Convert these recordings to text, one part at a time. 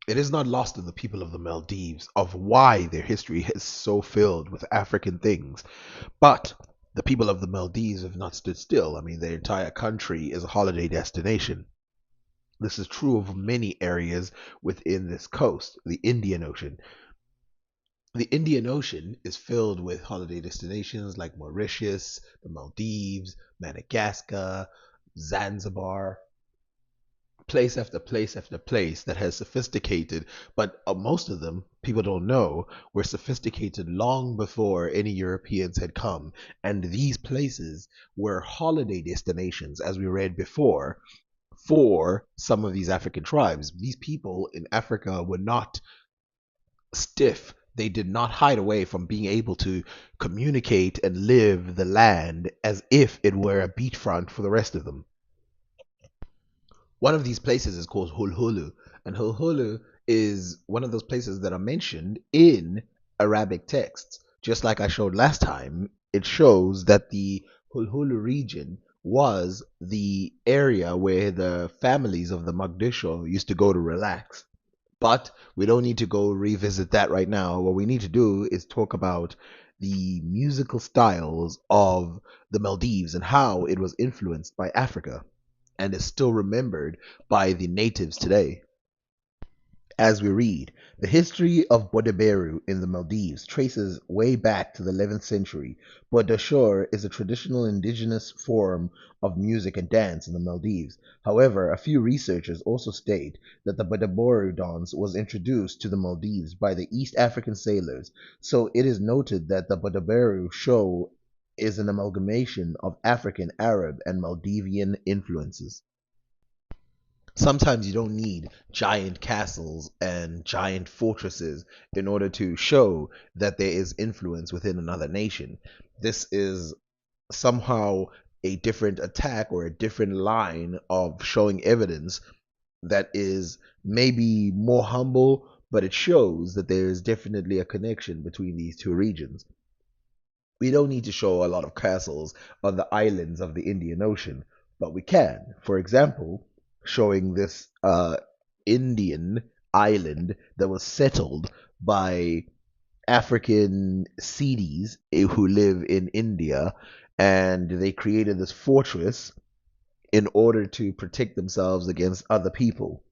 It is not lost on the people of the Maldives of why their history is so filled with African things. But the people of the Maldives have not stood still. I mean, their entire country is a holiday destination. This is true of many areas within this coast, the Indian Ocean. The Indian Ocean is filled with holiday destinations like Mauritius, the Maldives, Madagascar, Zanzibar, place after place after place that has sophisticated, but most of them, people don't know, were sophisticated long before any Europeans had come. And these places were holiday destinations, as we read before, for some of these African tribes. These people in Africa were not stiff. They did not hide away from being able to communicate and live the land as if it were a beachfront for the rest of them. One of these places is called Hulhulu, and Hulhulu is one of those places that are mentioned in Arabic texts. Just like I showed last time, it shows that the Hulhulu region was the area where the families of the Magdisho used to go to relax. But we don't need to go revisit that right now. What we need to do is talk about the musical styles of the Maldives and how it was influenced by Africa and is still remembered by the natives today. As we read, the history of Bodeberu in the Maldives traces way back to the 11th century. Bodashor is a traditional indigenous form of music and dance in the Maldives. However, a few researchers also state that the Bodeberu dance was introduced to the Maldives by the East African sailors, so it is noted that the Bodeberu show is an amalgamation of African, Arab, and Maldivian influences. Sometimes you don't need giant castles and giant fortresses in order to show that there is influence within another nation. This is somehow a different attack or a different line of showing evidence that is maybe more humble, but it shows that there is definitely a connection between these two regions. We don't need to show a lot of castles on the islands of the Indian Ocean, but we can. For example, showing this Indian island that was settled by African Sidis who live in India, and they created this fortress in order to protect themselves against other people.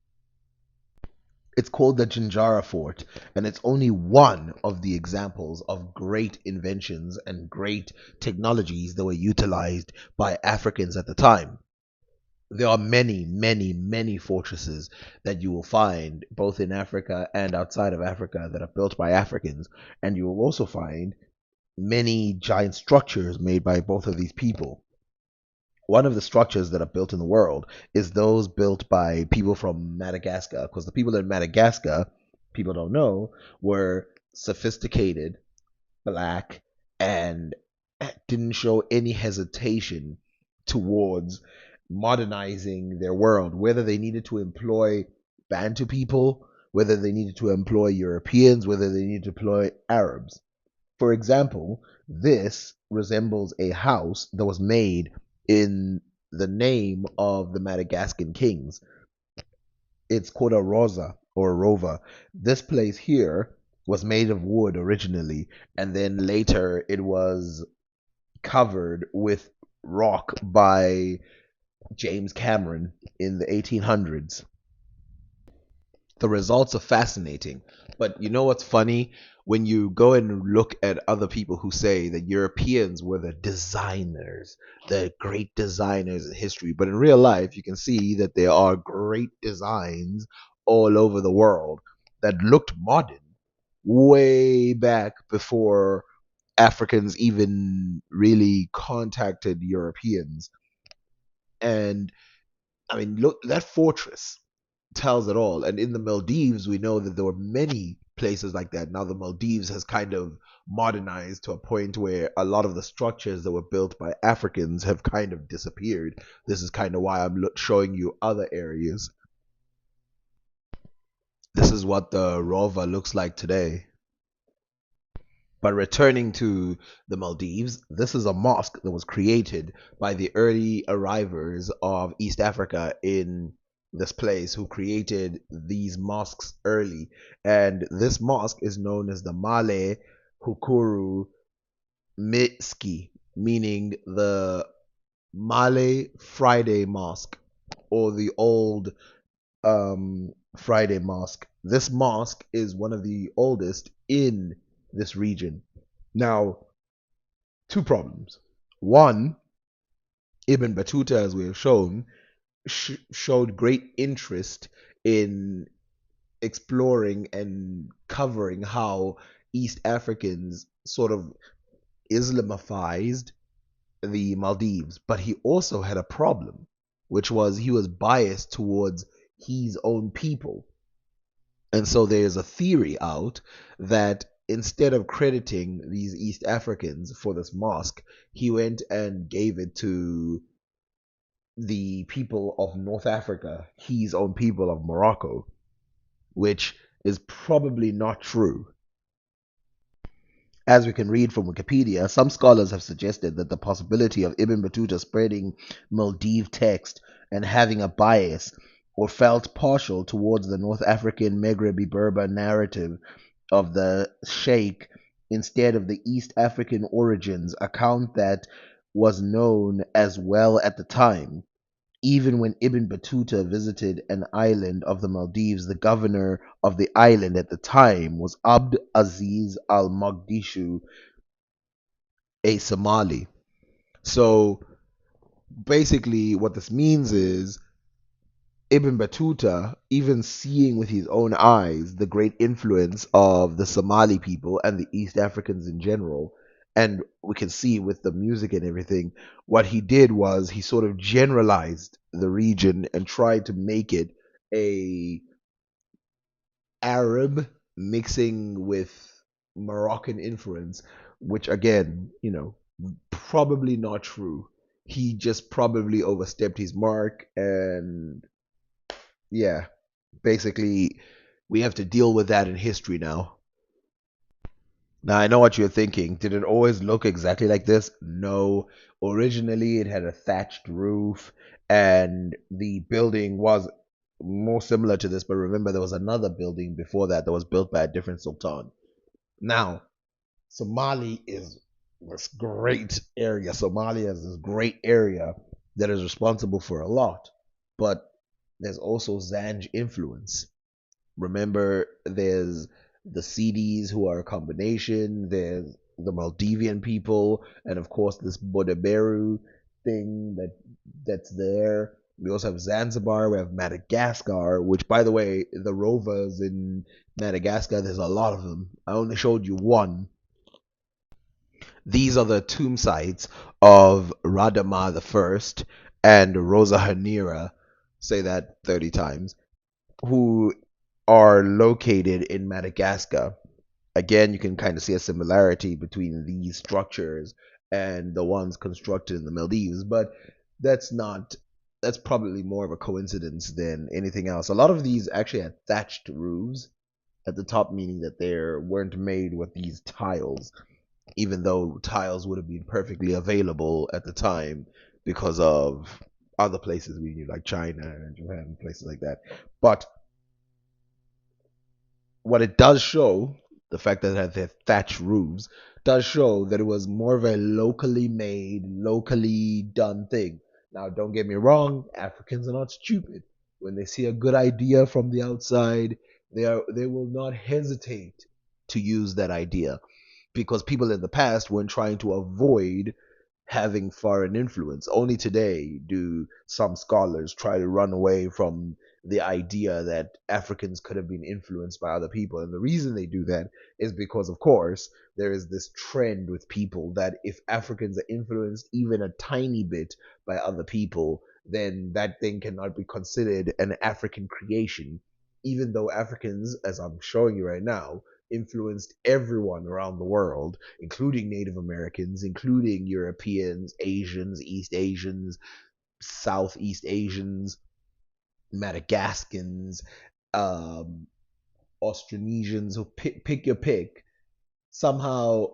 It's called the Jinjara Fort, and it's only one of the examples of great inventions and great technologies that were utilized by Africans at the time. There are many, many, many fortresses that you will find both in Africa and outside of Africa that are built by Africans, and you will also find many giant structures made by both of these people. One of the structures that are built in the world is those built by people from Madagascar, because the people in Madagascar, people don't know, were sophisticated, black, and didn't show any hesitation towards modernizing their world, whether they needed to employ Bantu people, whether they needed to employ Europeans, whether they needed to employ Arabs. For example, this resembles a house that was made in the name of the Madagascan kings. It's called a rosa or a rova. This place here was made of wood originally, and then later it was covered with rock by James Cameron in the 1800s. The results are fascinating. But you know what's funny? When you go and look at other people who say that Europeans were the designers, the great designers in history, but in real life, you can see that there are great designs all over the world that looked modern way back before Africans even really contacted Europeans. And I mean, look, that fortress tells it all. And in the Maldives, we know that there were many places like that. Now, the Maldives has kind of modernized to a point where a lot of the structures that were built by Africans have kind of disappeared. This is kind of why I'm showing you other areas. This is what the Rova looks like today. But returning to the Maldives, this is a mosque that was created by the early arrivals of East Africa in this place, who created these mosques early. And this mosque is known as the Male Hukuru Mitski, meaning the Male Friday Mosque, or the old Friday Mosque. This mosque is one of the oldest in this region. Now, two problems. One, Ibn Battuta, as we have shown, showed great interest in exploring and covering how East Africans sort of Islamized the Maldives, but he also had a problem, which was he was biased towards his own people. And so there's a theory out that instead of crediting these East Africans for this mosque, he went and gave it to the people of North Africa, his own people of Morocco, which is probably not true. As we can read from Wikipedia, some scholars have suggested that the possibility of Ibn Battuta spreading Maldive text and having a bias or felt partial towards the North African Maghrebi Berber narrative of the Sheikh instead of the East African origins account that was known as well at the time. Even when Ibn Battuta visited an island of the Maldives, the governor of the island at the time was Abd Aziz Al Magdishu, a Somali. So basically, what this means is Ibn Battuta, even seeing with his own eyes the great influence of the Somali people and the East Africans in general, and we can see with the music and everything, what he did was he sort of generalized the region and tried to make it a Arab mixing with Moroccan influence, which again, probably not true. He just probably overstepped his mark, and yeah, basically, we have to deal with that in history now. Now, I know what you're thinking. Did it always look exactly like this? No. Originally, it had a thatched roof, and the building was more similar to this, but remember, there was another building before that was built by a different sultan. Now, Somali is this great area. Somalia is this great area that is responsible for a lot, but there's also Zanj influence. Remember, there's the CDs who are a combination, there's the Maldivian people, and of course this Bodeberu thing that's there. We also have Zanzibar, we have Madagascar, which by the way, the rovers in Madagascar, there's a lot of them. I only showed you one. These are the tomb sites of Radama the First and Rosa Hanira, say that 30 times, who are located in Madagascar. Again, you can kind of see a similarity between these structures and the ones constructed in the Maldives, but that's not that's probably more of a coincidence than anything else. A lot of these actually had thatched roofs at the top, meaning that they weren't made with these tiles, even though tiles would have been perfectly available at the time because of other places we knew, like China and Japan, places like that. But what it does show, the fact that it had the thatched roofs, does show that it was more of a locally made, locally done thing. Now, don't get me wrong, Africans are not stupid. When they see a good idea from the outside, they will not hesitate to use that idea, because people in the past weren't trying to avoid having foreign influence. Only today do some scholars try to run away from the idea that Africans could have been influenced by other people. And the reason they do that is because, of course, there is this trend with people that if Africans are influenced even a tiny bit by other people, then that thing cannot be considered an African creation, even though Africans, as I'm showing you right now, influenced everyone around the world, including Native Americans, including Europeans, Asians, East Asians, Southeast Asians, Madagascans, um, Austronesians, who pick your pick. Somehow,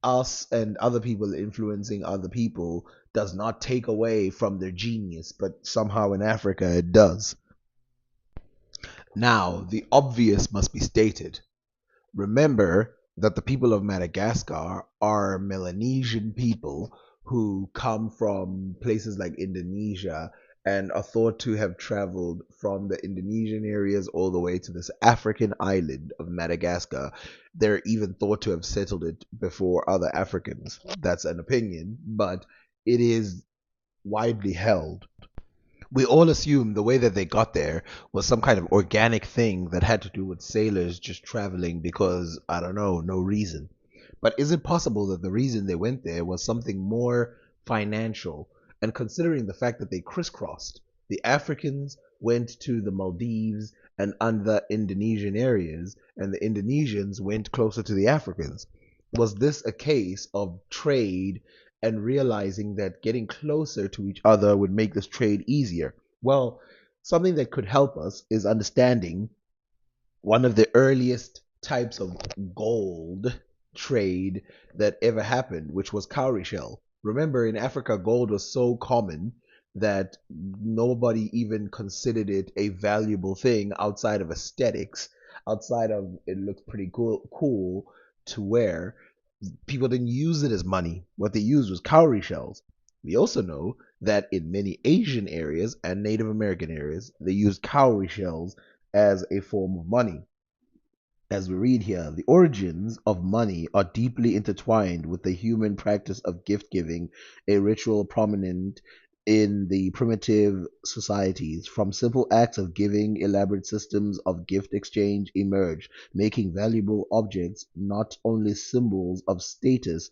us and other people influencing other people does not take away from their genius, but somehow in Africa it does. Now, the obvious must be stated. Remember that the people of Madagascar are Melanesian people who come from places like Indonesia and are thought to have traveled from the Indonesian areas all the way to this African island of Madagascar. They're even thought to have settled it before other Africans. That's an opinion, but it is widely held. We all assume the way that they got there was some kind of organic thing that had to do with sailors just traveling because, I don't know, no reason. But is it possible that the reason they went there was something more financial? And considering the fact that they crisscrossed, the Africans went to the Maldives and other Indonesian areas, and the Indonesians went closer to the Africans. Was this a case of trade and realizing that getting closer to each other would make this trade easier? Well, something that could help us is understanding one of the earliest types of gold trade that ever happened, which was cowrie shell. Remember, in Africa, gold was so common that nobody even considered it a valuable thing outside of aesthetics, outside of it looks pretty cool to wear. People didn't use it as money. What they used was cowrie shells. We also know that in many Asian areas and Native American areas, they used cowrie shells as a form of money. As we read here, the origins of money are deeply intertwined with the human practice of gift giving, a ritual prominent in the primitive societies. From simple acts of giving, elaborate systems of gift exchange emerged, making valuable objects not only symbols of status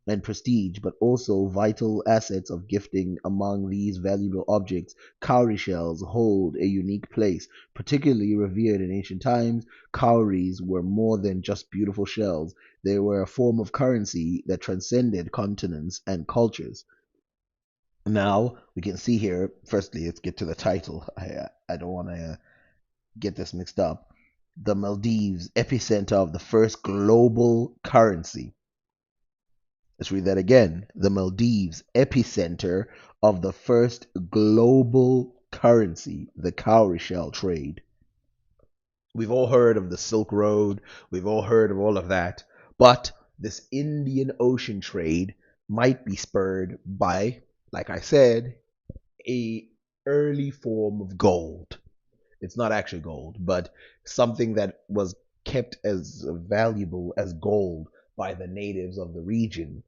and prestige, but also vital assets of gifting. Among these valuable objects, cowrie shells hold a unique place. Particularly revered in ancient times, cowries were more than just beautiful shells. They were a form of currency that transcended continents and cultures. Now, we can see here, firstly, let's get to the title. I don't want to get this mixed up. The Maldives, epicenter of the first global currency. Let's read that again. The Maldives, epicenter of the first global currency, the cowrie shell trade. We've all heard of the Silk Road, we've all heard of all of that, but this Indian Ocean trade might be spurred by, like I said, a early form of gold. It's not actually gold, but something that was kept as valuable as gold by the natives of the region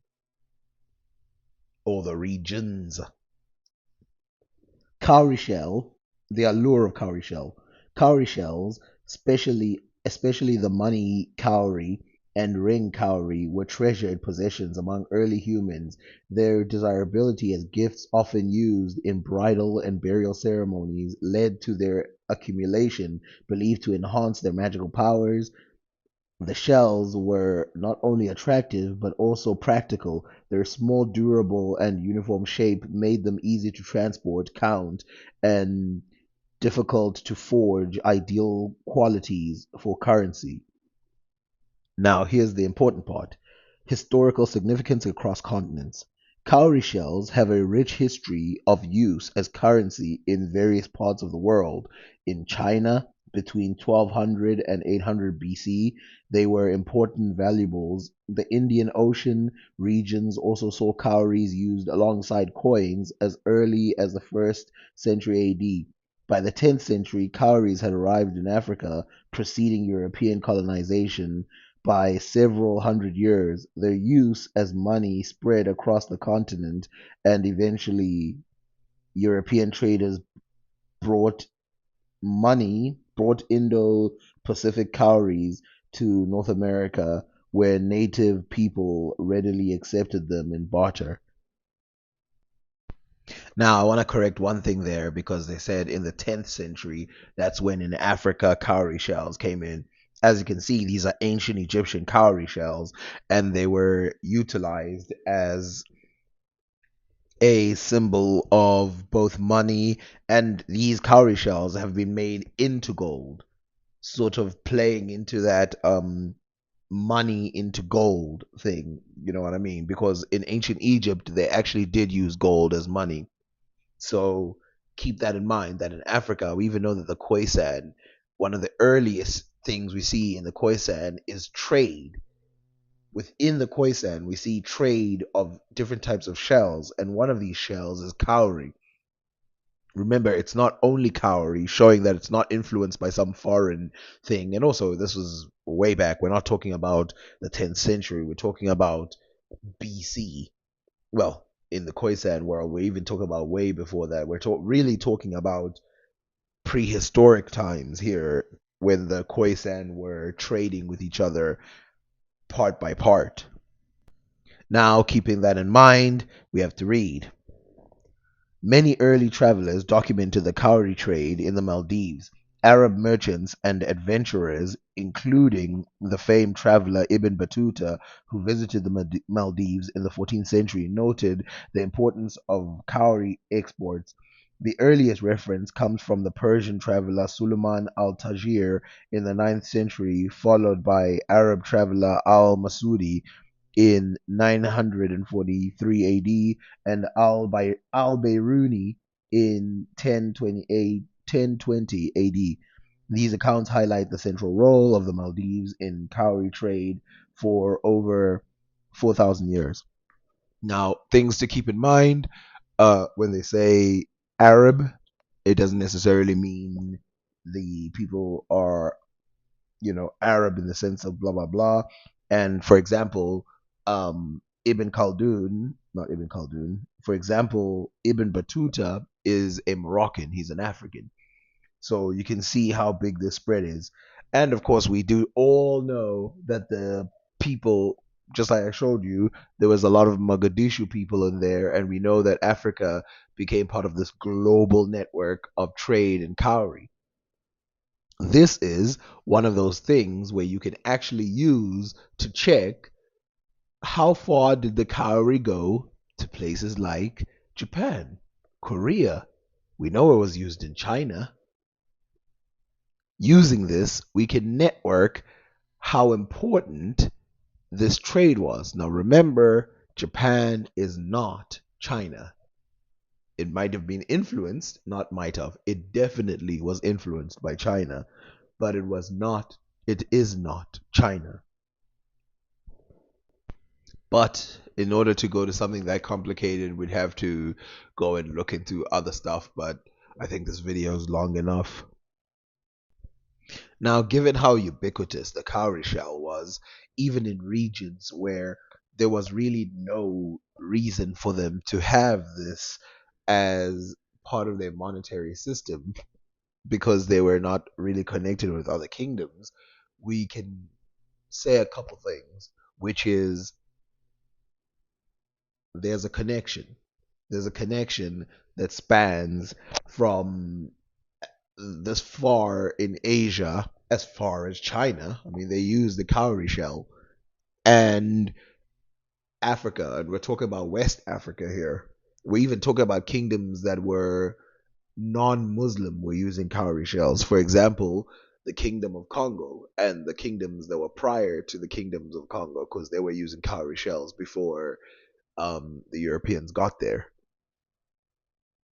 or the regions. Cowrie shell, the allure of cowrie shell. Cowrie shells, especially the money cowrie and ring cowrie, were treasured possessions among early humans. Their desirability as gifts, often used in bridal and burial ceremonies, led to their accumulation, believed to enhance their magical powers. The shells were not only attractive but also practical. Their small, durable, and uniform shape made them easy to transport, count, and difficult to forge, ideal qualities for currency. Now, here's the important part: historical significance across continents. Cowrie shells have a rich history of use as currency in various parts of the world. In China, between 1200 and 800 BC, they were important valuables. The Indian Ocean regions also saw cowries used alongside coins as early as the 1st century AD. By the 10th century, cowries had arrived in Africa, preceding European colonization by several hundred years. Their use as money spread across the continent, and eventually European traders brought brought Indo-Pacific cowries to North America, where native people readily accepted them in barter. Now, I want to correct one thing there because they said in the 10th century, that's when in Africa cowrie shells came in. As you can see, these are ancient Egyptian cowrie shells, and they were utilized as a symbol of both money, and these cowrie shells have been made into gold, sort of playing into that money into gold thing. You know what I mean? Because in ancient Egypt, they actually did use gold as money. So keep that in mind that in Africa, we even know that the Khoisan one of the earliest things we see in the Khoisan is trade. Within the Khoisan, we see trade of different types of shells, and one of these shells is cowrie. Remember, it's not only cowrie, showing that it's not influenced by some foreign thing. And also, this was way back. We're not talking about the 10th century. We're talking about BC. Well, in the Khoisan world, we're even talking about way before that. Really talking about prehistoric times here when the Khoisan were trading with each other part by part. Now, keeping that in mind, we have to read. Many early travelers documented the cowrie trade in the Maldives. Arab merchants and adventurers, including the famed traveler Ibn Battuta, who visited the Maldives in the 14th century, noted the importance of cowrie exports. The earliest reference comes from the Persian traveler Suleiman al-Tajir in the 9th century, followed by Arab traveler al-Masudi in 943 AD and al-Biruni in 1020 AD. These accounts highlight the central role of the Maldives in cowrie trade for over 4,000 years. Now, things to keep in mind when they say Arab, it doesn't necessarily mean the people are Arab in the sense of blah blah blah. And for example, Ibn Khaldun, not Ibn Khaldun, for example, Ibn Battuta is a Moroccan. He's an African. So you can see how big this spread is. And of course, we do all know that the people, just like I showed you, there was a lot of Mogadishu people in there, and we know that Africa became part of this global network of trade and cowrie. This is one of those things where you can actually use to check how far did the cowrie go to places like Japan, Korea. We know it was used in China. Using this, we can network how important this trade was. Now remember, Japan is not China. It might have been influenced, not might have, it definitely was influenced by China, but it is not China. But in order to go to something that complicated, we'd have to go and look into other stuff, but I think this video is long enough. Now, given how ubiquitous the cowrie shell was, even in regions where there was really no reason for them to have this as part of their monetary system, because they were not really connected with other kingdoms, we can say a couple things, which is there's a connection. There's a connection that spans from this far in Asia as far as China. I mean, they use the cowrie shell, and Africa, and we're talking about West Africa here. We even talk about kingdoms that were non-Muslim were using cowrie shells. For example, the Kingdom of Congo and the kingdoms that were prior to the kingdoms of Congo, because they were using cowrie shells before the Europeans got there.